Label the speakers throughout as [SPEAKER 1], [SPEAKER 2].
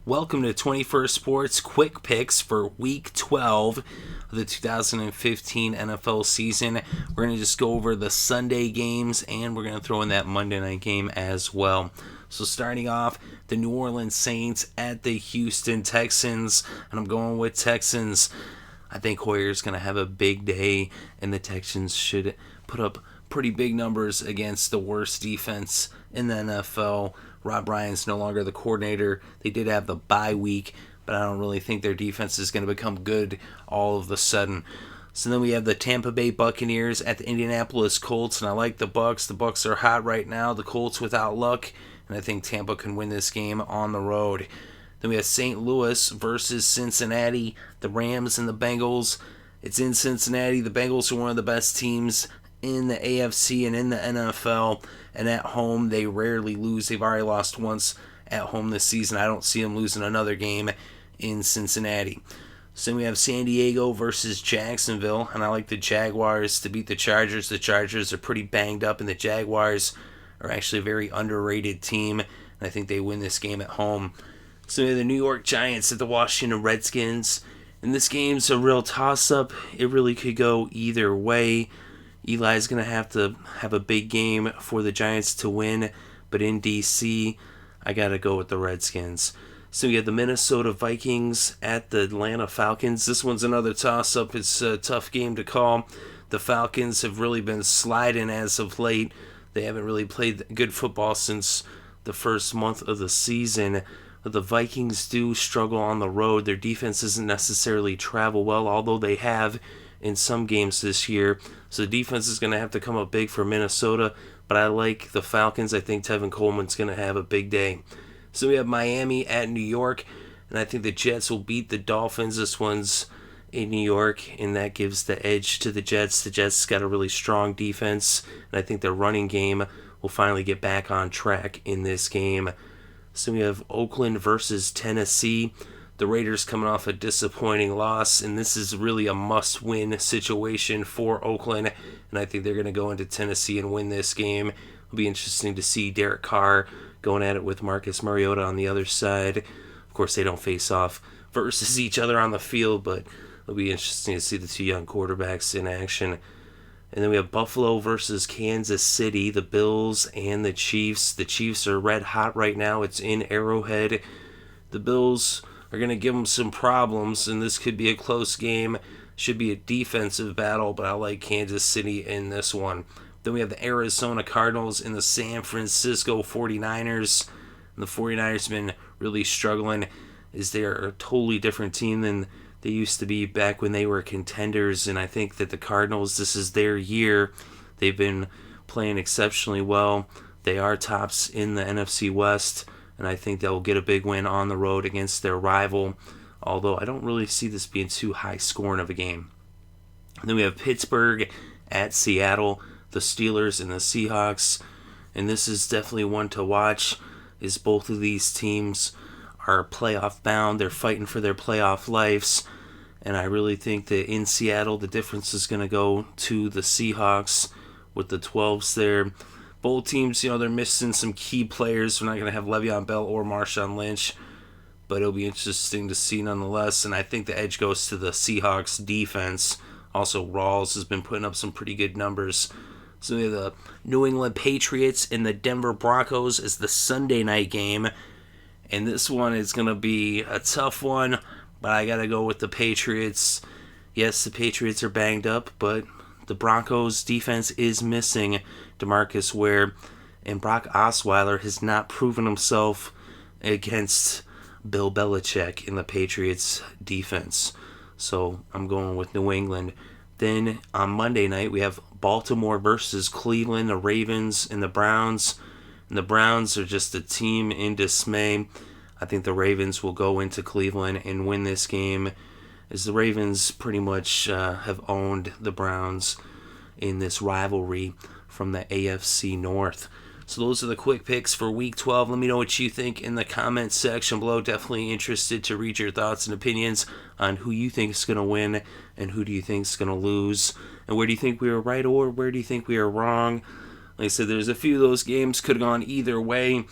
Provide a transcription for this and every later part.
[SPEAKER 1] Welcome to 21st Sports Quick Picks for Week 12 of the 2015 NFL season. We're going to just go over the Sunday games, and we're going to throw in that Monday night game as well. So starting off, the New Orleans Saints at the Houston Texans, and I'm going with Texans. I think Hoyer's going to have a big day, and the Texans should put up pretty big numbers against the worst defense in the NFL. Rob Ryan's no longer the coordinator. They did have the bye week, but I don't really think their defense is going to become good all of a sudden. So then we have the Tampa Bay Buccaneers at the Indianapolis Colts, and I like the Bucs. The Bucs are hot right now. The Colts without luck, and I think Tampa can win this game on the road. Then we have St. Louis versus Cincinnati, the Rams and the Bengals. It's in Cincinnati. The Bengals are one of the best teams in the AFC and in the NFL, and at home they rarely lose. They've already lost once at home this season. I don't see them losing another game in Cincinnati. So we have San Diego versus Jacksonville, and I like the Jaguars to beat the Chargers. The Chargers are pretty banged up, and the Jaguars are actually a very underrated team, and I think they win this game at home. So we have the New York Giants at the Washington Redskins, and this game's a real toss-up. It really could go either way. Eli's going to have a big game for the Giants to win, but in D.C., I got to go with the Redskins. So we have the Minnesota Vikings at the Atlanta Falcons. This one's another toss-up. It's a tough game to call. The Falcons have really been sliding as of late. They haven't really played good football since the first month of the season. But the Vikings do struggle on the road. Their defense doesn't necessarily travel well, although they have in some games this year. So the defense is going to have to come up big for Minnesota, but I like the Falcons. I think Tevin Coleman's going to have a big day. So we have Miami at New York, and I think the Jets will beat the Dolphins. This one's in New York, and that gives the edge to the Jets. The Jets got a really strong defense, and I think their running game will finally get back on track in this game. So we have Oakland versus Tennessee. The Raiders coming off a disappointing loss, and this is really a must-win situation for Oakland, and I think they're going to go into Tennessee and win this game. It'll be interesting to see Derek Carr going at it with Marcus Mariota on the other side. Of course, they don't face off versus each other on the field, but it'll be interesting to see the two young quarterbacks in action. And then we have Buffalo versus Kansas City, the Bills and the Chiefs. The Chiefs are red hot right now. It's in Arrowhead. The Bills are going to give them some problems, and this could be a close game. Should be a defensive battle, but I like Kansas City in this one. Then we have the Arizona Cardinals and the San Francisco 49ers. And the 49ers have been really struggling, as they are a totally different team than they used to be back when they were contenders, and I think that the Cardinals, this is their year. They've been playing exceptionally well. They are tops in the NFC West, and I think they'll get a big win on the road against their rival, although I don't really see this being too high scoring of a game. And then we have Pittsburgh at Seattle, the Steelers and the Seahawks, and this is definitely one to watch, as both of these teams are playoff bound. They're fighting for their playoff lives, and I really think that in Seattle the difference is going to go to the Seahawks with the 12s there. Both teams, they're missing some key players. We're not going to have Le'Veon Bell or Marshawn Lynch, but it'll be interesting to see nonetheless. And I think the edge goes to the Seahawks defense. Also, Rawls has been putting up some pretty good numbers. So we have the New England Patriots and the Denver Broncos as the Sunday night game. And this one is going to be a tough one, but I got to go with the Patriots. Yes, the Patriots are banged up, but the Broncos defense is missing DeMarcus Ware, and Brock Osweiler has not proven himself against Bill Belichick in the Patriots defense. So I'm going with New England. Then on Monday night, we have Baltimore versus Cleveland, the Ravens and the Browns. And the Browns are just a team in dismay. I think the Ravens will go into Cleveland and win this game, as the Ravens pretty much have owned the Browns in this rivalry from the AFC North. So those are the quick picks for Week 12. Let me know what you think in the comments section below. Definitely interested to read your thoughts and opinions on who you think is going to win and who do you think is going to lose. And where do you think we are right or where do you think we are wrong? Like I said, there's a few of those games could have gone either way.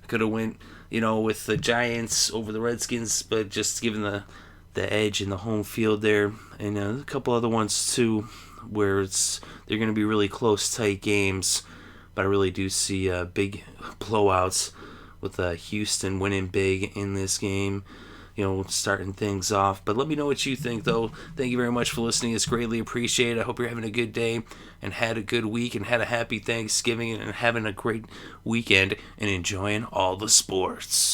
[SPEAKER 1] Could have went with the Giants over the Redskins, but just given the edge in the home field there, and a couple other ones too, where they're going to be really close, tight games. But I really do see big blowouts with Houston winning big in this game, starting things off. But let me know what you think, though. Thank you very much for listening. It's greatly appreciated. I hope you're having a good day and had a good week and had a happy Thanksgiving and having a great weekend and enjoying all the sports.